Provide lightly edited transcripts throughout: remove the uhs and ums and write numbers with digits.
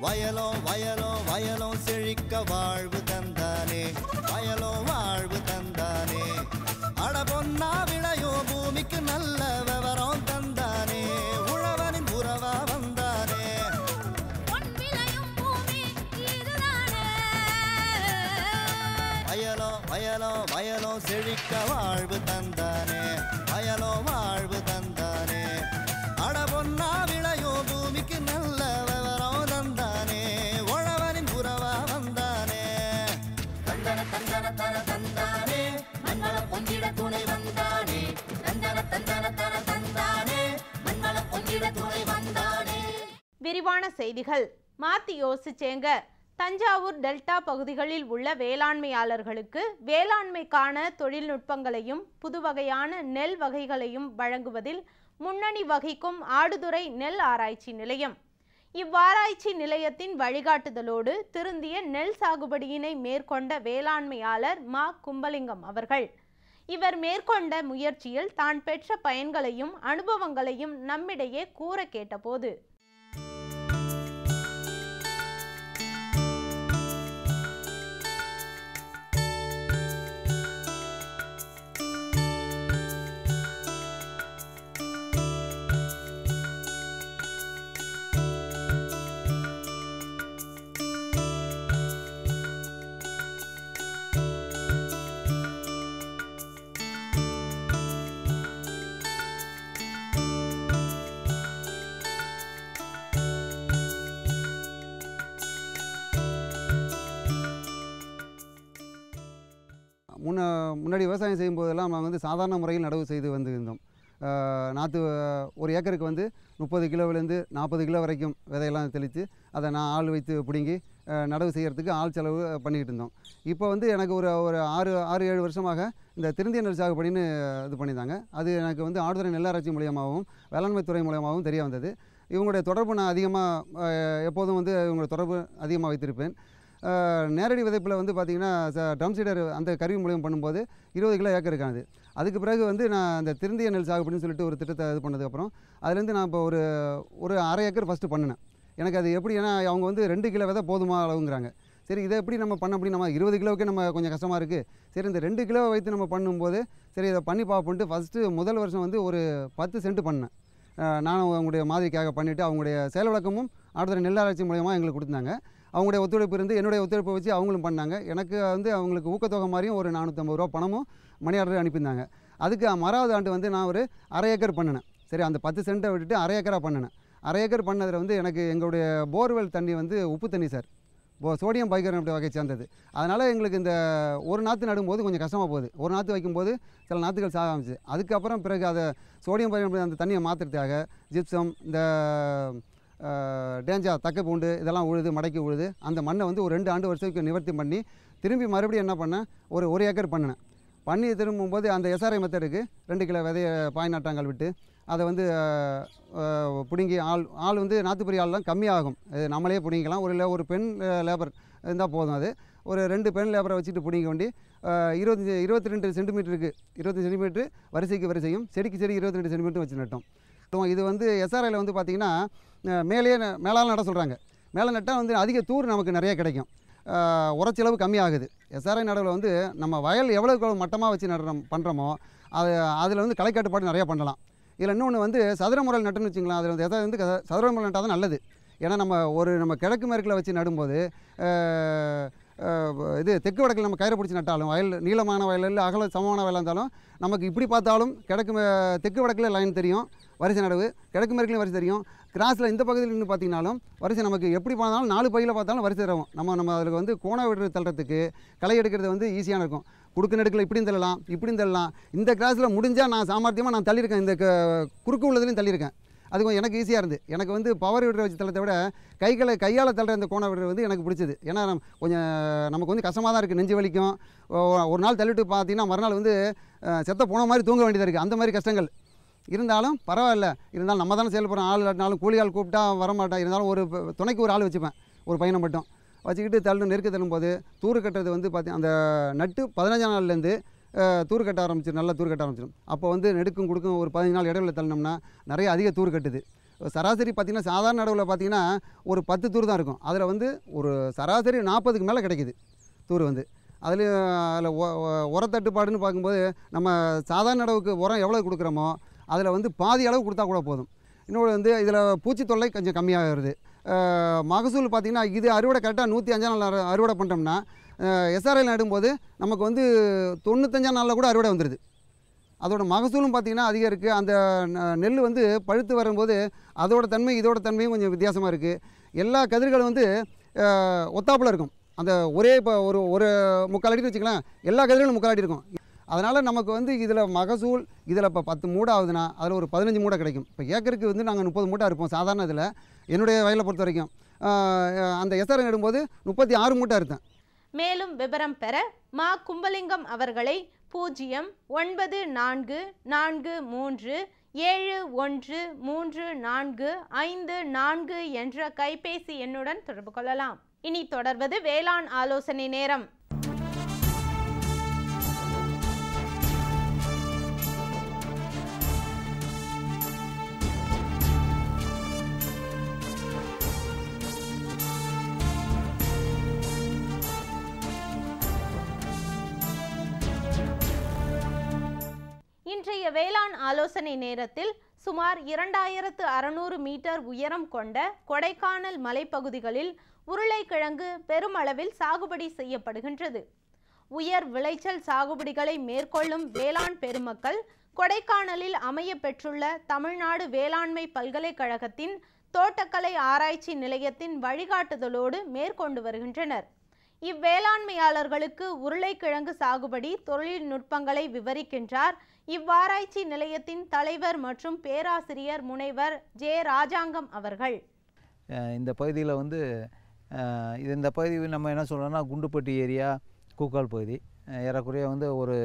வயலோ வயலோ வயலோ செழிக்க வாழ்வு தந்தானே, வயலோ வாழ்வு தந்தானே. அட பொன்னா விளையோ பூமிக்கு நல்ல விவரம் தந்தானே, உழவனின் உறவா வந்தானே. வயலோ வயலோ வயலோ செழிக்க வாழ்வு தந்தானே, வயலோ வாழ்வு தந்தானே. அட பொன்னா விளையோ பூமிக்கு நல்ல விவரம் தந்தானே, உழவனின் உறவா வந்தானே. தந்தன தந்தன தன தந்தானே, மண்வள பொங்கிட துணை வந்தானே. தந்தன தந்தன தன தந்தானே, மண்வள பொங்கிட துணை வந்தானே. விரிவான செய்திகள். மாத்தி யோசிச்சேங்க. தஞ்சாவூர் டெல்டா பகுதிகளில் உள்ள வேளாண்மையாளர்களுக்கு வேளாண்மைக்கான தொழில்நுட்பங்களையும் புதுவகையான நெல் வகைகளையும் வழங்குவதில் முன்னணி வகிக்கும் ஆடுதுறை நெல் ஆராய்ச்சி நிலையம். இவ்வாராய்ச்சி நிலையத்தின் வழிகாட்டுதலோடு திருந்திய நெல் சாகுபடியினை மேற்கொண்ட வேளாண்மையாளர் மா கும்பலிங்கம் அவர்கள் இவர் மேற்கொண்ட முயற்சியில் தான் பெற்ற பயன்களையும் அனுபவங்களையும் நம்மிடையே கூற கேட்டபோது, முன்னாடி விவசாயம் செய்யும்போதெல்லாம் நாங்கள் வந்து சாதாரண முறையில் நடவு செய்து வந்துருந்தோம். நாற்று ஒரு ஏக்கருக்கு வந்து 30 கிலோவிலேருந்து 40 கிலோ வரைக்கும் விதையெல்லாம் தெளித்து அதை நான் ஆள் வைத்து பிடுங்கி நடவு செய்கிறதுக்கு ஆள் செலவு பண்ணிக்கிட்டு இருந்தோம். இப்போ வந்து எனக்கு ஒரு 6-7 வருஷமாக இந்த திருந்திய நெல் சாகுபடின்னு இது பண்ணியிருந்தாங்க. அது எனக்கு வந்து ஆடுதுறை நெல்லாராய்ச்சி மூலியமாகவும் வேளாண்மை துறை மூலியமாகவும் தெரிய வந்தது. இவங்களுடைய தொடர்பு நான் அதிகமாக எப்போதும் வந்து இவங்களுடைய தொடர்பு அதிகமாக வைத்திருப்பேன். நேரடி விதைப்பில் வந்து பார்த்திங்கன்னா ட்ரம் சீடர் அந்த கருவி மூலியம் பண்ணும்போது 20 கிலோ ஏக்கருக்கானது. அதுக்கு பிறகு வந்து நான் அந்த திருந்திய நெல் சாகுபடின்னு சொல்லிட்டு ஒரு திட்டத்தை இது பண்ணதுக்கப்புறம் அதுலேருந்து நான் இப்போ ஒரு அரை ஏக்கர் ஃபஸ்ட்டு பண்ணினேன். எனக்கு அது எப்படி, ஏன்னா அவங்க வந்து 2 கிலோ விதை போதுமா அளவுங்கிறாங்க. சரி, இதை எப்படி நம்ம பண்ண அப்படி நம்ம 20 கிலோவுக்கே நம்ம கொஞ்சம் கஷ்டமாக இருக்குது. சரி, இந்த 2 கிலோ வைத்து நம்ம பண்ணும்போது சரி இதை பண்ணி பார்ப்போன்ட்டு ஃபஸ்ட்டு முதல் வருஷம் வந்து ஒரு 10 சென்ட் பண்ணேன். நானும் அவங்களுடைய மாதிரிக்காக பண்ணிவிட்டு அவங்களுடைய செயல் விளக்கமும் ஆடுதுறை நெல்லாராய்ச்சி மூலயமா எங்களுக்கு கொடுத்தாங்க. அவங்களுடைய ஒத்துழைப்பு இருந்து என்னுடைய ஒத்துழைப்பை வச்சு அவங்களும் பண்ணாங்க. எனக்கு வந்து அவங்களுக்கு ஊக்கத்தொகை மாதிரியும் ஒரு 450 ரூபா பணமும் மணி ஆர்டர் அனுப்பியிருந்தாங்க. அதுக்கு மறாவது ஆண்டு வந்து நான் ஒரு அரை ஏக்கர் பண்ணினேன். சரி, அந்த 10 சென்ட்டை விட்டுட்டு அரை ஏக்கராக பண்ணினேன். அரை ஏக்கர் பண்ணதில் வந்து எனக்கு எங்களுடைய போர்வெல் தண்ணி வந்து உப்பு தண்ணி சார், சோடியம் பைகார்பனேட் வகை சேர்ந்தது. அதனால் எங்களுக்கு இந்த ஒரு நாற்று நடும்போது கொஞ்சம் கஷ்டமாக போகுது. ஒரு நாற்று வைக்கும்போது சில நாற்றுகள் சாக ஆரம்பிச்சு. அதுக்கப்புறம் பிறகு அதை சோடியம் பைகார்பனேட் அந்த தண்ணியை மாற்றுறதுக்காக ஜிப்சம், இந்த டேஞ்சா, தக்க பூண்டு இதெல்லாம் உழுது மடக்கி உழுது அந்த மண்ணை வந்து ஒரு 2 ஆண்டு வருஷத்துக்கு நிவர்த்தி பண்ணி திரும்பி மறுபடியும் என்ன பண்ணேன், ஒரு ஏக்கர் பண்ணினேன். பண்ணி திரும்பும்போது அந்த எஸ்ஆர்ஐ மெத்தடுக்கு 2 கிலோ விதையை பாய் நாட்டாங்கல் விட்டு அதை வந்து பிடுங்கி ஆள் வந்து நாற்றுப்பறி ஆள்லாம் கம்மியாகும். நம்மளே பிடிங்கிக்கலாம். ஒரு பெண் லேபர் இருந்தால் போதும். அது ஒரு 2 பெண் லேபரை வச்சுட்டு பிடிங்க வேண்டி 22 சென்டிமீட்டருக்கு 25 சென்டிமீட்டரு வரிசைக்கு வரிசையும் செடிக்கு செடி 22 சென்டிமீட்டரும் வச்சு நட்டோம். இது வந்து எஸ்ஆர்ஐயில் வந்து பார்த்திங்கன்னா மேலால் நட சொல்கிறாங்க. மேலே நட்டால் வந்து அதிக தூர் நமக்கு நிறைய கிடைக்கும், உரச்செலவு கம்மியாகுது. எஸ்ஆர்ஐ நடவில் வந்து நம்ம வயல் எவ்வளோ மட்டமாக வச்சு பண்ணுறோமோ அதில் வந்து களை கட்டுப்பாடு நிறையா பண்ணலாம். இதில் இன்னொன்று வந்து சதுர முறையில் நட்டுன்னு வச்சுங்களேன். அதில் வந்து எதாவது வந்து சதுர முறையில் நட்டால் தான் நல்லது. ஏன்னா நம்ம கிழக்கு மேற்கில் வச்சு நடும்போது இது தெற்கு வடக்கில் நம்ம கயிறை பிடிச்சி நட்டாலும் வயல் நீளமான வயலில் அகல சமமான வயலாக இருந்தாலும் நமக்கு இப்படி பார்த்தாலும் தெற்கு வடக்கில் லைன் தெரியும், வரிசை நடவு, கிழக்கு மேற்குலையும் வரிசை தெரியும். கிராஸில் இந்த பகுதியில் நின்று பார்த்திங்கனாலும் வரிசை நமக்கு எப்படி பார்த்தாலும் 4 பையில் பார்த்தாலும் வரிசை தரும். நம்ம அதில் வந்து கோண விடுறது தள்ளுறதுக்கு களை எடுக்கிறது வந்து ஈஸியாக இருக்கும். குறுக்கு நடுக்கில் இப்படியும் தள்ளலாம், இப்படியும் தள்ளலாம். இந்த கிராஸில் முடிஞ்சால் நான் சாமர்த்தியமாக நான் தள்ளியிருக்கேன், இந்த குறுக்கு உள்ளதுலையும் தள்ளியிருக்கேன். அது கொஞ்சம் எனக்கு ஈஸியாக இருந்து. எனக்கு வந்து பவர் விடுற வச்சு தள்ளத்தை விட கையால் தள்ளுற இந்த கோண விடுறது வந்து எனக்கு பிடிச்சது. ஏன்னா நமக்கு வந்து கஷ்டமாக தான் இருக்குது, நெஞ்சு வலிக்கும். ஒரு நாள் தள்ளிட்டு பார்த்தீங்கன்னா மறுநாள் வந்து செத்த போன மாதிரி தூங்க வேண்டியதாக இருக்குது. அந்த மாதிரி கஷ்டங்கள் இருந்தாலும் பரவாயில்ல. இருந்தாலும் நம்ம தானே செயல்படுறோம். ஆள் இல்லாட்டினாலும் கூலி ஆள் கூப்பிட்டா வரமாட்டேன். இருந்தாலும் ஒரு துணைக்கு ஒரு ஆள் வச்சுப்பேன், ஒரு பையனை மட்டும் வச்சுக்கிட்டு நெருக்க தள்ளும்போது தூறு கட்டுறது வந்து அந்த நட்டு 15ஆம் நாள்லேருந்து தூர் கட்ட ஆரம்பிச்சிடும், நல்லா தூர் கட்ட ஆரம்பிச்சிடும். அப்போ வந்து நெடுக்கும் கொடுக்கும் ஒரு 15 நாள் இடைவெளியில் தள்ளினோம்னா நிறைய அதிக தூர் கட்டுது. சராசரி பார்த்திங்கன்னா சாதாரண நடவில் பார்த்திங்கன்னா ஒரு 10 தூர் தான் இருக்கும். அதில் வந்து ஒரு சராசரி 40க்கு மேலே கிடைக்குது தூர் வந்து. அதில் உரத்தட்டுப்பாடுன்னு பார்க்கும்போது நம்ம சாதாரண நடவுக்கு உரம் எவ்வளோ கொடுக்குறோமோ அதில் வந்து பாதி அளவு கொடுத்தா கூட போதும். இன்னொரு வந்து இதில் பூச்சி தொல்லை கொஞ்சம் கம்மியாக வருது. மகசூல் பார்த்திங்கன்னா இது அறுவடை கரெக்டாக 105 நாள் அறுவடை பண்ணிட்டோம்னா எஸ்ஆர்ஐயில் நடும்போது நமக்கு வந்து 95 நாளில் கூட அறுவடை வந்துடுது. அதோட மகசூலும் பார்த்திங்கன்னா அதிகம் இருக்குது. அந்த நெல் வந்து பழுத்து வரும்போது அதோட தன்மை இதோட தன்மையும் கொஞ்சம் வித்தியாசமாக இருக்குது. எல்லா கதிர்களும் வந்து ஒத்தாப்பில் இருக்கும். அந்த ஒரே இப்போ ஒரு முக்கால் அடின்னு வச்சுக்கலாம், எல்லா கதிர்களும் முக்கால் அடி இருக்கும். அதனால் நமக்கு வந்து இதில் மகசூல் இதில் இப்போ 10 மூடை ஆகுதுன்னா அதில் ஒரு 15 மூடை கிடைக்கும். இப்போ ஏக்கருக்கு வந்து நாங்கள் 30 மூட்டை இருப்போம் சாதாரண இதில். என்னுடைய வயலை பொறுத்த வரைக்கும் அந்த எஸ்ஆர்ஐ நடும்போது 36 மூட்டை இருந்தேன். மேலும் விவரம் பெற மா கும்பலிங்கம் அவர்களை 09473713454 என்ற கைபேசி எண்ணுடன் தொடர்பு கொள்ளலாம். இனி தொடர்வது வேளாண் ஆலோசனை நேரம். இன்றைய வேளாண் ஆலோசனை நேரத்தில் சுமார் 2600 மீட்டர் உயரம் கொண்ட கொடைக்கானல் மலைப்பகுதிகளில் உருளைக்கிழங்கு பெருமளவில் சாகுபடி செய்யப்படுகின்றது. உயர் விளைச்சல் சாகுபடிகளை மேற்கொள்ளும் வேளாண் பெருமக்கள் கொடைக்கானலில் அமைய பெற்றுள்ள தமிழ்நாடு வேளாண்மை பல்கலைக்கழகத்தின் தோட்டக்கலை ஆராய்ச்சி நிலையத்தின் வழிகாட்டுதலோடு மேற்கொண்டு வருகின்றனர். இவ்வேளாண்மையாளர்களுக்கு உருளைக்கிழங்கு சாகுபடி தொழில்நுட்பங்களை விவரிக்கின்றார் இவ்வாராய்ச்சி நிலையத்தின் தலைவர் மற்றும் பேராசிரியர் முனைவர் ஜே ராஜாங்கம் அவர்கள். இந்த பகுதியில் வந்து இந்த பகுதி நம்ம என்ன சொல்கிறோம்னா குண்டுப்பட்டி ஏரியா கூக்கால் பகுதி. ஏறக்குறைய வந்து ஒரு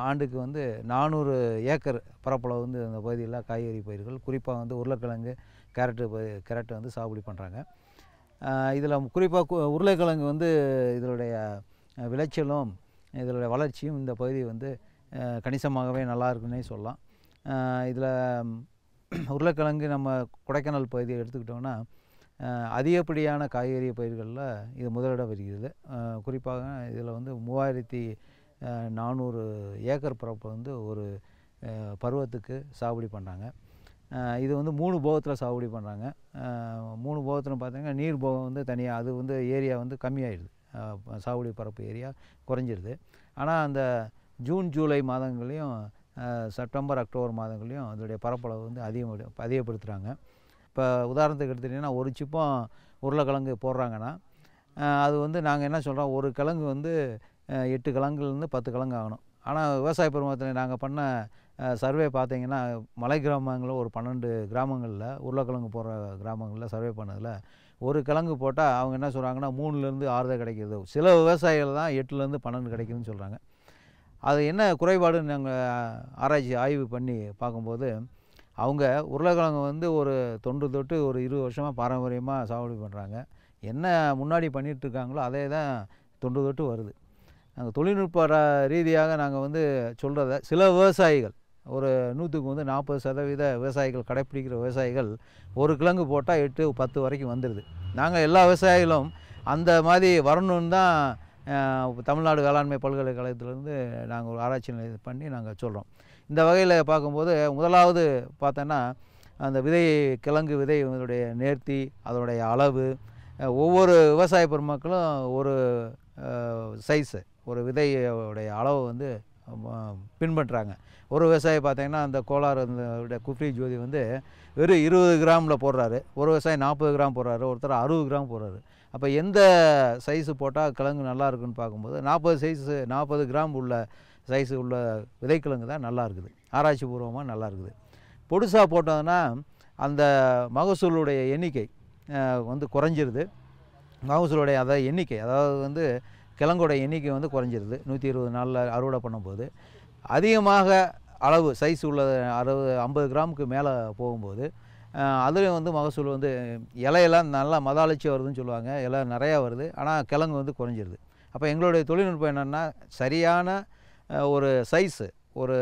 ஆண்டுக்கு வந்து 400 ஏக்கர் பரப்பளவு வந்து இந்த பகுதியில் காய்கறி பயிர்கள், குறிப்பாக வந்து உருளைக்கிழங்கு, கேரட்டு வந்து சாகுபடி பண்ணுறாங்க. இதில் குறிப்பாக உருளைக்கிழங்கு வந்து இதனுடைய விளைச்சலும் இதனுடைய வளர்ச்சியும் இந்த பகுதி வந்து கணிசமாகவே நல்லா இருக்குன்னே சொல்லலாம். இதில் உருளைக்கிழங்கு நம்ம கொடைக்கானல் பகுதியை எடுத்துக்கிட்டோம்னா அதிகப்படியான காய்கறி பயிர்களில் இது முதலிடம் வருகிறது. குறிப்பாக இதில் வந்து 3400 ஏக்கர் பரப்பு வந்து ஒரு பருவத்துக்கு சாகுபடி பண்ணுறாங்க. இது வந்து 3 போகத்தில் சாகுபடி பண்ணுறாங்க. 3 போகத்தில் பார்த்திங்கன்னா நீர் போகம் வந்து தனியாக, அது வந்து ஏரியா வந்து கம்மியாயிடுது, சாகுபடி பரப்பு ஏரியா குறைஞ்சிருது. ஆனால் அந்த ஜூன் ஜூலை மாதங்களையும் செப்டம்பர் அக்டோபர் மாதங்களையும் அதோடைய பரப்பளவு வந்து அதிகப்படுத்துகிறாங்க. இப்போ உதாரணத்துக்கு எடுத்துட்டிங்கன்னா ஒரு சிப்பம் உருளைக்கிழங்கு போடுறாங்கன்னா அது வந்து நாங்கள் என்ன சொல்கிறோம், ஒரு கிழங்கு வந்து 8 கிழங்குலேருந்து 10 கிழங்கு ஆகணும். ஆனால் விவசாய பெருமத்தில் நாங்கள் பண்ண சர்வே பார்த்திங்கன்னா மலை கிராமங்களில் ஒரு 12 கிராமங்களில் உருளைக்கிழங்கு போடுற கிராமங்களில் சர்வே பண்ணதில் ஒரு கிழங்கு போட்டால் அவங்க என்ன சொல்கிறாங்கன்னா 3லேருந்து 6 தான் கிடைக்கிது. சில விவசாயிகள் தான் 8லேருந்து 12 கிடைக்குதுன்னு சொல்கிறாங்க. அது என்ன குறைபாடுன்னு நாங்கள் ஆராய்ச்சி ஆய்வு பண்ணி பார்க்கும்போது அவங்க உருளைக்கிழங்கு வந்து ஒரு தொன்று தொட்டு ஒரு 20 வருஷமாக பாரம்பரியமாக சாகுபடி பண்ணுறாங்க. என்ன முன்னாடி பண்ணிகிட்ருக்காங்களோ அதே தான் தொன்று தொட்டு வருது. நாங்கள் தொழில்நுட்ப ரீதியாக நாங்கள் வந்து சொல்கிறத சில விவசாயிகள் ஒரு 100க்கு வந்து 40% விவசாயிகள் கடைப்பிடிக்கிற விவசாயிகள் ஒரு கிழங்கு போட்டால் 8-10 வரைக்கும் வந்துடுது. நாங்கள் எல்லா விவசாயிகளும் அந்த மாதிரி வரணுன்னு தான் தமிழ்நாடு வேளாண்மை பல்கலைக்கழகத்திலேருந்து நாங்கள் ஒரு ஆராய்ச்சி பண்ணி நாங்கள் சொல்கிறோம். இந்த வகையில் பார்க்கும்போது முதலாவது பார்த்தோன்னா அந்த கிழங்கு விதை இதனுடைய நேர்த்தி, அதனுடைய அளவு, ஒவ்வொரு விவசாய பெருமக்களும் ஒரு சைஸு ஒரு விதையோடைய அளவு வந்து பின்பற்றுறாங்க. ஒரு விவசாயி பார்த்திங்கன்னா அந்த கோலார் அந்த குஃப்ரி ஜோதி வந்து வெறும் 20 கிராமில் போடுறாரு, ஒரு விவசாயி 40 கிராம் போடுறாரு, ஒருத்தர் 60 கிராம் போடுறாரு. அப்போ எந்த சைஸு போட்டால் கிழங்கு நல்லா இருக்குன்னு பார்க்கும்போது 40 கிராம் உள்ள சைஸு உள்ள விதைக்கிழங்கு தான் நல்லா இருக்குது, ஆராய்ச்சி பூர்வமாக நல்லா இருக்குது. பொடுசாக போட்டோம்னா அந்த மகசூலுடைய எண்ணிக்கை வந்து குறைஞ்சிருது. மகசூலுடைய எண்ணிக்கை அதாவது வந்து கிழங்கோட எண்ணிக்கை வந்து குறைஞ்சிருது 120 நாளில் அறுவடை பண்ணும்போது. அதிகமாக அளவு சைஸ் உள்ள 50 கிராமுக்கு மேலே போகும்போது அதுலேயும் வந்து மகசூல் வந்து இலையெல்லாம் நல்லா மதாளிச்சு வருதுன்னு சொல்லுவாங்க, இலை நிறையா வருது, ஆனால் கிழங்கு வந்து குறைஞ்சிருது. அப்போ எங்களுடைய தொழில்நுட்பம் என்னென்னா சரியான ஒரு சைஸு ஒரு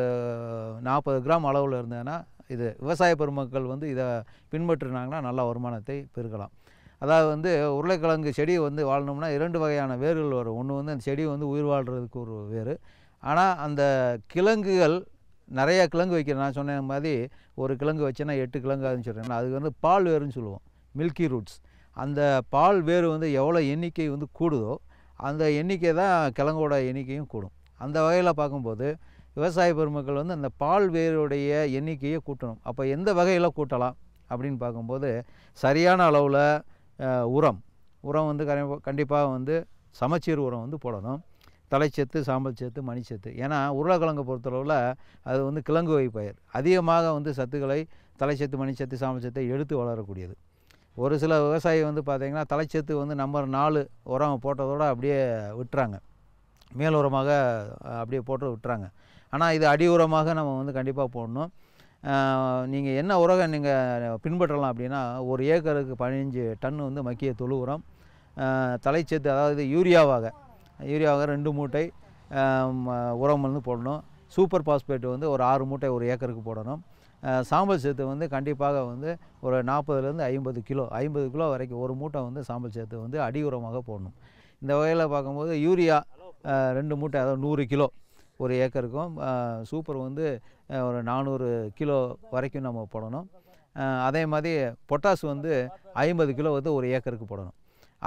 40 கிராம் அளவில் இருந்ததுன்னா இது விவசாய பெருமக்கள் வந்து இதை பின்பற்றினாங்கன்னா நல்ல வருமானத்தை பெருக்கலாம். அதாவது வந்து உருளைக்கிழங்கு செடி வந்து வாழணும்னா 2 வகையான வேர்கள் வரும். ஒன்று வந்து அந்த செடி வந்து உயிர் வாழ்கிறதுக்கு ஒரு வேர். ஆனால் அந்த கிழங்குகள் நிறையா கிழங்கு வைக்கிறேன். நான் சொன்ன மாதிரி ஒரு கிழங்கு வச்சேன்னா 8 கிழங்கு ஆகுதுன்னு சொல்கிறேன். அதுக்கு வந்து பால் வேருன்னு சொல்லுவோம், மில்கி ரூட்ஸ். அந்த பால் வேர் வந்து எவ்வளோ எண்ணிக்கை வந்து கூடுதோ அந்த எண்ணிக்கை தான் கிழங்கோட எண்ணிக்கையும் கூடும். அந்த வகையில் பார்க்கும்போது விவசாய பெருமக்கள் வந்து அந்த பால் வேருடைய எண்ணிக்கையை கூட்டணும். அப்போ எந்த வகையில் கூட்டலாம் அப்படின்னு பார்க்கும்போது சரியான அளவில் உரம் வந்து கண்டிப்பாக வந்து சமச்சீர் உரம் வந்து போடணும். தலைச்சத்து, சாம்பல் சத்து, மணிச்சத்து. ஏன்னா உருளைக்கிழங்கை பொறுத்தளவில் அது வந்து கிழங்கு வகை பயிர். அதிகமாக வந்து சத்துக்களை தலைச்சத்து, மணிச்சத்து, சாம்பல் சத்தை எடுத்து வளரக்கூடியது. ஒரு சில விவசாயி வந்து பார்த்திங்கன்னா தலைச்சத்து வந்து நம்பர் 4 உரம் போட்டதோடு அப்படியே விட்டுறாங்க, மேல் உரமாக அப்படியே போட்டு விட்டுறாங்க. ஆனால் இது அடி உரமாக நம்ம வந்து கண்டிப்பாக போடணும். நீங்கள் என்ன உரம் நீங்கள் பின்பற்றலாம் அப்படின்னா, ஒரு ஏக்கருக்கு 15 டன் வந்து மக்கிய தொழு உரம், தலைச்சத்து அதாவது யூரியாவாக 2 மூட்டை உரம் வந்து போடணும். சூப்பர் பாஸ்பேட் வந்து ஒரு 6 மூட்டை ஒரு ஏக்கருக்கு போடணும். சாம்பல் சத்து வந்து கண்டிப்பாக வந்து ஒரு 40லேருந்து 50 கிலோ 50 கிலோ வரைக்கும் ஒரு மூட்டை வந்து சாம்பல் சத்து வந்து அடி உரமாக போடணும். இந்த வகையில் பார்க்கும்போது யூரியா 2 மூட்டை, அதாவது 100 கிலோ ஒரு ஏக்கருக்கும், சூப்பர் வந்து ஒரு 400 கிலோ வரைக்கும் நம்ம போடணும். அதே மாதிரி பொட்டாசு வந்து 50 கிலோ வந்து ஒரு ஏக்கருக்கு போடணும்.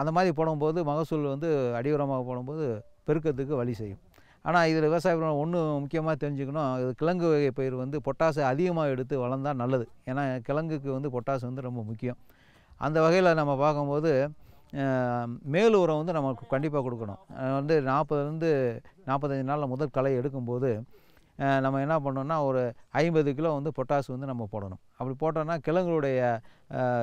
அந்த மாதிரி போடும்போது மகசூல் வந்து அடி உரமாக போடும்போது பெருக்கத்துக்கு வழி செய்யும். ஆனால் இதில் விவசாயம் ஒன்று முக்கியமாக தெரிஞ்சுக்கணும், இது கிழங்கு வகை பயிர் வந்து பொட்டாசு அதிகமாக எடுத்து வளர்ந்தால் நல்லது. ஏன்னா கிழங்குக்கு வந்து பொட்டாசு வந்து ரொம்ப முக்கியம். அந்த வகையில் நம்ம பார்க்கும்போது மேல் உரம் வந்து நமக்கு கண்டிப்பாக கொடுக்கணும். வந்து 40லேருந்து 45 நாளில் முதல் களை எடுக்கும்போது நம்ம என்ன பண்ணோம்னா ஒரு 50 கிலோ வந்து பொட்டாசு வந்து நம்ம போடணும். அப்படி போட்டோம்னா கிழங்குடைய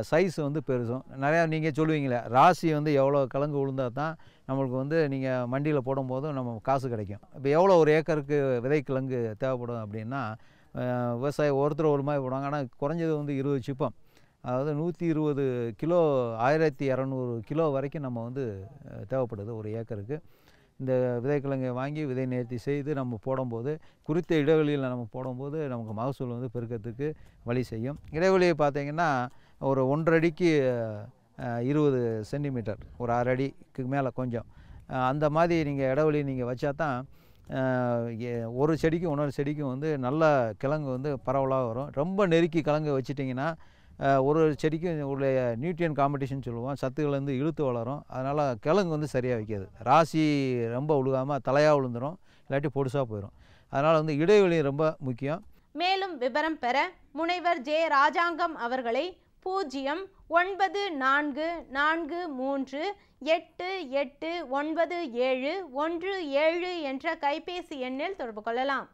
சைஸ் வந்து பெருசும். நிறையா நீங்கள் சொல்லுவீங்களே, ராசி வந்து எவ்வளோ கிழங்கு விழுந்தால் தான் நம்மளுக்கு வந்து நீங்கள் மண்டியில் போடும்போது நம்ம காசு கிடைக்கும். இப்போ எவ்வளோ ஒரு ஏக்கருக்கு விதை கிழங்கு தேவைப்படும் அப்படின்னா, விவசாயி ஒருத்தர் ஒரு மாதிரி போடுவாங்க. ஆனால் குறைஞ்சது வந்து 20 சிப்பம், அதாவது 120 கிலோ 1200 கிலோ வரைக்கும் நம்ம வந்து தேவைப்படுது ஒரு ஏக்கருக்கு. இந்த விதைக்கிழங்கை வாங்கி விதை நேர்த்தி செய்து நம்ம போடும்போது, குறித்த இடைவெளியில் நம்ம போடும்போது நமக்கு மகசூல் வந்து பெருக்கத்துக்கு வழி செய்யும். இடைவெளியை பார்த்திங்கன்னா ஒரு 1.5 அடிக்கு 20 சென்டிமீட்டர், ஒரு 1/2 அடிக்கு மேலே கொஞ்சம் அந்த மாதிரி நீங்கள் இடைவெளி நீங்கள் வச்சா தான் ஒரு செடிக்கும் இன்னொரு செடிக்கும் வந்து நல்ல கிழங்கு வந்து பரவலாக வரும். ரொம்ப நெருக்கி கிழங்கு வச்சிட்டிங்கன்னா ஒரு செடிக்கும் உடைய நியூட்ரியன் காம்படிஷன் சொல்லுவோம், சத்துக்கள் வந்து இழுத்து வளரும். அதனால் கிழங்கு வந்து சரியாக வைக்காது. ராசி ரொம்ப விழுகாமல் தலையாக விழுந்துடும், இல்லாட்டி பொடுசாக போயிடும். அதனால் வந்து இடைவெளி ரொம்ப முக்கியம். மேலும் விவரம் பெற முனைவர் ஜே ராஜாங்கம் அவர்களை 09443889717 என்ற கைபேசி எண்ணில் தொடர்பு கொள்ளலாம்.